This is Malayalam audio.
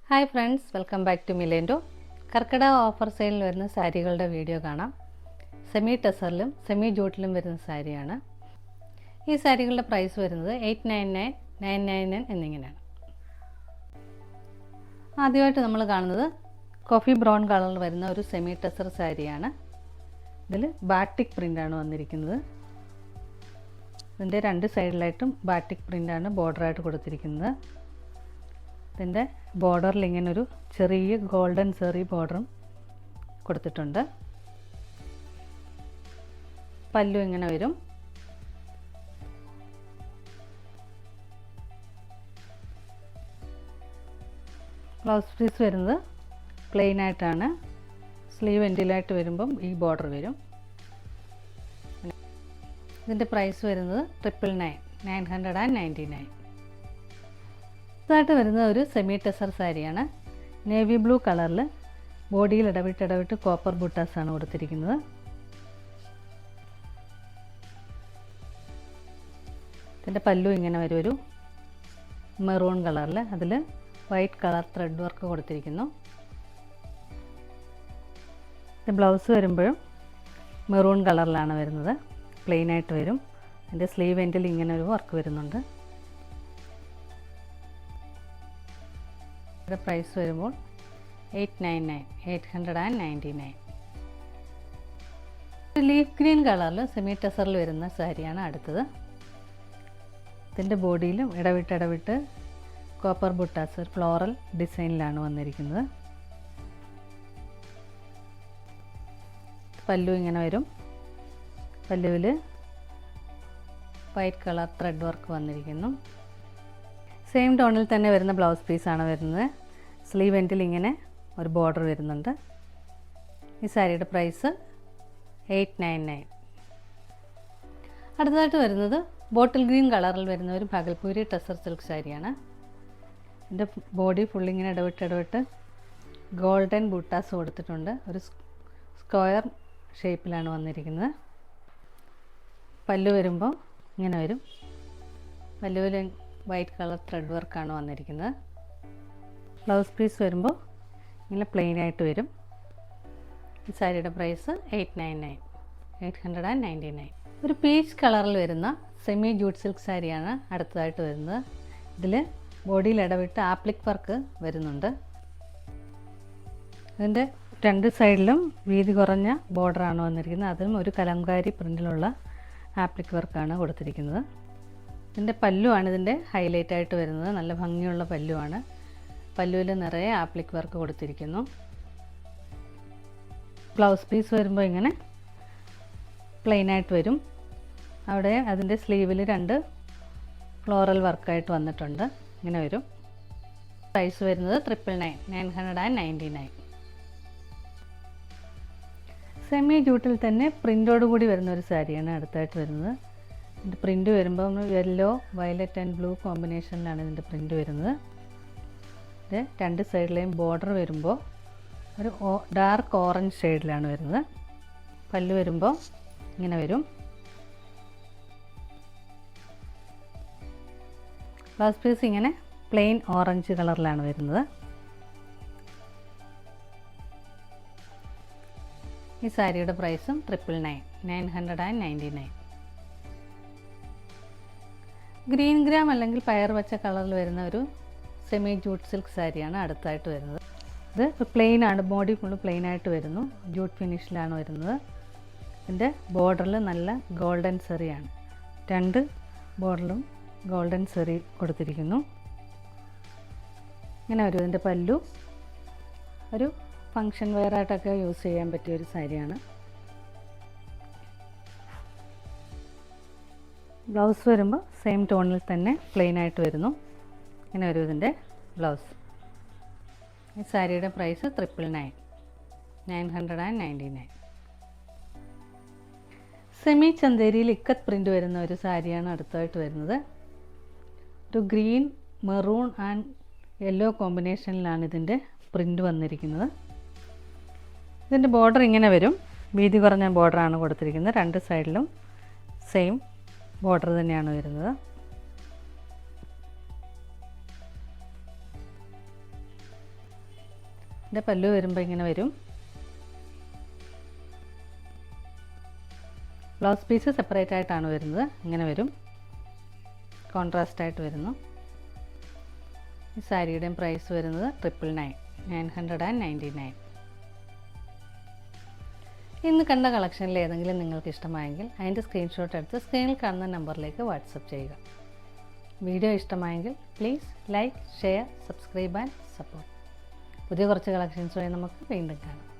Hi friends, welcome back to Milendo. കർക്കിടക ഓഫർ സെയിലിൽ വരുന്ന സാരികളുടെ വീഡിയോ കാണാം. സെമി ടെസറിലും സെമി ജൂട്ടിലും വരുന്ന സാരിയാണ്. ഈ സാരികളുടെ പ്രൈസ് വരുന്നത് 899, 999 എന്നിങ്ങനെയാണ്. ആദ്യമായിട്ട് നമ്മൾ കാണുന്നത് കോഫി ബ്രൗൺ കളറിൽ വരുന്ന ഒരു സെമി ടെസർ സാരിയാണ്. ഇതിൽ ബാട്ടിക് പ്രിൻ്റാണ് വന്നിരിക്കുന്നത്. ഇതിൻ്റെ രണ്ട് സൈഡിലായിട്ടും ബാട്ടിക് പ്രിൻ്റാണ് ബോർഡറായിട്ട് കൊടുത്തിരിക്കുന്നത്. ഇതിൻ്റെ ബോർഡറിൽ ഇങ്ങനെ ഒരു ചെറിയ ഗോൾഡൻ സെറി ബോർഡറും കൊടുത്തിട്ടുണ്ട്. പല്ലു ഇങ്ങനെ വരും. ബ്ലൗസ് പീസ് വരുന്നത് പ്ലെയിൻ ആയിട്ടാണ്. സ്ലീവ് എൻഡിലായിട്ട് വരുമ്പം ഈ ബോർഡർ വരും. ഇതിൻ്റെ പ്രൈസ് വരുന്നത് 999. ഇതായിട്ട് വരുന്ന ഒരു സെമി ടെസർ സാരിയാണ്. നേവി ബ്ലൂ കളറിൽ ബോഡിയിൽ ഇടവിട്ട് കോപ്പർ ബുട്ടാസാണ് കൊടുത്തിരിക്കുന്നത്. ഇതിൻ്റെ പല്ലു ഇങ്ങനെ വരും, ഒരു മെറൂൺ കളറിൽ. അതിൽ വൈറ്റ് കളർ ത്രെഡ് വർക്ക് കൊടുത്തിരിക്കുന്നു. ബ്ലൗസ് വരുമ്പോഴും മെറൂൺ കളറിലാണ് വരുന്നത്. പ്ലെയിൻ ആയിട്ട് വരും. അതിൻ്റെ സ്ലീവ് എൻഡിൽ ഇങ്ങനെ ഒരു വർക്ക് വരുന്നുണ്ട്. ഇതിൻ്റെ പ്രൈസ് വരുമ്പോൾ 899. ലീഫ് ഗ്രീൻ കളറിൽ സെമി ടെസറിൽ വരുന്ന സാരിയാണ് അടുത്തത്. ഇതിൻ്റെ ബോഡിയിലും ഇടവിട്ട് കോപ്പർ ബുട്ടാസ് ഫ്ലോറൽ ഡിസൈനിലാണ് വന്നിരിക്കുന്നത്. പല്ലു ഇങ്ങനെ വരും. പല്ലുവിൽ വൈറ്റ് കളർ ത്രെഡ് വർക്ക് വന്നിരിക്കുന്നു. സെയിം ടോണിൽ തന്നെ വരുന്ന ബ്ലൗസ് പീസാണ് വരുന്നത്. സ്ലീവ് എൻഡിൽ ഇങ്ങനെ ഒരു ബോർഡർ വരുന്നുണ്ട്. ഈ സാരിയുടെ പ്രൈസ് 899. അടുത്തതായിട്ട് വരുന്നത് ബോട്ടിൽ ഗ്രീൻ കളറിൽ വരുന്ന ഒരു ഭാഗൽപൂരി ടെസർ സിൽക്ക് സാരിയാണ്. ഇതിൻ്റെ ബോഡി ഫുള്ളിങ്ങനെ ഇടവിട്ട് ഗോൾഡൻ ബൂട്ടാസ് കൊടുത്തിട്ടുണ്ട്. ഒരു സ്ക്വയർ ഷേപ്പിലാണ് വന്നിരിക്കുന്നത്. പല്ലു വരുമ്പോൾ ഇങ്ങനെ വരും. പല്ലുവിൽ വൈറ്റ് കളർ ത്രെഡ് വർക്കാണ് വന്നിരിക്കുന്നത്. ബ്ലൗസ് പീസ് വരുമ്പോൾ ഇങ്ങനെ പ്ലെയിൻ ആയിട്ട് വരും. ഈ സാരിയുടെ പ്രൈസ് 899. ഒരു പീച്ച് കളറിൽ വരുന്ന സെമി ജൂട്ട് സിൽക്ക് സാരിയാണ് അടുത്തതായിട്ട് വരുന്നത്. ഇതിൽ ബോഡിയിൽ ഇടവിട്ട് ആപ്ലിക് വർക്ക് വരുന്നുണ്ട്. ഇതിൻ്റെ രണ്ട് സൈഡിലും വീതി കുറഞ്ഞ ബോർഡറാണ് വന്നിരിക്കുന്നത്. അതിലും ഒരു കലംകാരി പ്രിൻ്റിലുള്ള ആപ്ലിക് വർക്കാണ് കൊടുത്തിരിക്കുന്നത്. ഇതിൻ്റെ പല്ലുവാണ് ഇതിൻ്റെ ഹൈലൈറ്റ് ആയിട്ട് വരുന്നത്. നല്ല ഭംഗിയുള്ള പല്ലുവാണ്. പല്ലുവിൽ നിറയെ ആപ്ലിക് വർക്ക് കൊടുത്തിരിക്കുന്നു. ബ്ലൗസ് പീസ് വരുമ്പോൾ ഇങ്ങനെ പ്ലെയിൻ ആയിട്ട് വരും. അവിടെ അതിൻ്റെ സ്ലീവിൽ രണ്ട് ഫ്ലോറൽ വർക്കായിട്ട് വന്നിട്ടുണ്ട്. ഇങ്ങനെ വരും. പ്രൈസ് വരുന്നത് 999. സെമി ജൂട്ടിൽ തന്നെ പ്രിൻ്റോട് കൂടി വരുന്ന ഒരു സാരിയാണ് അടുത്തായിട്ട് വരുന്നത്. ഇതിൻ്റെ പ്രിൻ്റ് വരുമ്പോൾ യെല്ലോ, വയലറ്റ് ആൻഡ് ബ്ലൂ കോമ്പിനേഷനിലാണ് ഇതിൻ്റെ പ്രിൻ്റ് വരുന്നത്. ഇത് രണ്ട് സൈഡിലെയും ബോർഡർ വരുമ്പോൾ ഒരു ഡാർക്ക് ഓറഞ്ച് ഷെയ്ഡിലാണ് വരുന്നത്. പല്ല് വരുമ്പോൾ ഇങ്ങനെ വരും. ബ്ലൗസ് പീസ് ഇങ്ങനെ പ്ലെയിൻ ഓറഞ്ച് കളറിലാണ് വരുന്നത്. ഈ സാരിയുടെ പ്രൈസും 999. ഗ്രീൻ ഗ്രാം അല്ലെങ്കിൽ പയർ പച്ച കളറിൽ വരുന്ന ഒരു സെമി ജൂട്ട് സിൽക്ക് സാരിയാണ് അടുത്തായിട്ട് വരുന്നത്. ഇത് പ്ലെയിൻ ആണ്. ബോഡി ഫുള്ള് പ്ലെയിൻ ആയിട്ട് വരുന്നു. ജൂട്ട് ഫിനിഷിലാണ് വരുന്നത്. ഇതിൻ്റെ ബോർഡറിൽ നല്ല ഗോൾഡൻ സെറിയാണ്. രണ്ട് ബോർഡറിലും ഗോൾഡൻ സെറി കൊടുത്തിരിക്കുന്നു. ഇങ്ങനെ വരും. ഇതിൻ്റെ പല്ലു ഒരു ഫങ്ഷൻ വെയറായിട്ടൊക്കെ യൂസ് ചെയ്യാൻ പറ്റിയ ഒരു സാരിയാണ്. ബ്ലൗസ് വരുമ്പോൾ സെയിം ടോണിൽ തന്നെ പ്ലെയിൻ ആയിട്ട് വരുന്നു. ഇങ്ങനെ വരും ഇതിൻ്റെ ബ്ലൗസ്. ഈ സാരിയുടെ പ്രൈസ് 999. സെമി ചന്തേരിയിൽ ഇക്കത്ത് പ്രിൻ്റ് വരുന്ന ഒരു സാരിയാണ് അടുത്തായിട്ട് വരുന്നത്. ഒരു ഗ്രീൻ, മെറൂൺ ആൻഡ് യെല്ലോ കോമ്പിനേഷനിലാണ് ഇതിൻ്റെ പ്രിൻ്റ് വന്നിരിക്കുന്നത്. ഇതിൻ്റെ ബോർഡർ ഇങ്ങനെ വരും. വീതി കുറഞ്ഞ ബോർഡറാണ് കൊടുത്തിരിക്കുന്നത്. രണ്ട് സൈഡിലും സെയിം ബോർഡർ തന്നെയാണ് വരുന്നത്. ഇതിൻ്റെ പല്ലു വരുമ്പോൾ ഇങ്ങനെ വരും. ബ്ലൗസ് പീസ് സെപ്പറേറ്റ് ആയിട്ടാണ് വരുന്നത്. ഇങ്ങനെ വരും, കോൺട്രാസ്റ്റ് ആയിട്ട് വരുന്നു. ഈ സാരിയുടെയും പ്രൈസ് വരുന്നത് 999. ഇന്ന് കണ്ട കളക്ഷനിൽ ഏതെങ്കിലും നിങ്ങൾക്ക് ഇഷ്ടമായെങ്കിൽ അതിൻ്റെ സ്ക്രീൻഷോട്ട് എടുത്ത് സ്ക്രീനിൽ കാണുന്ന നമ്പറിലേക്ക് വാട്സപ്പ് ചെയ്യുക. വീഡിയോ ഇഷ്ടമായെങ്കിൽ please like, share, subscribe and support. പുതിയ കുറച്ച് കളക്ഷൻസുമായി നമുക്ക് വീണ്ടും കാണാം.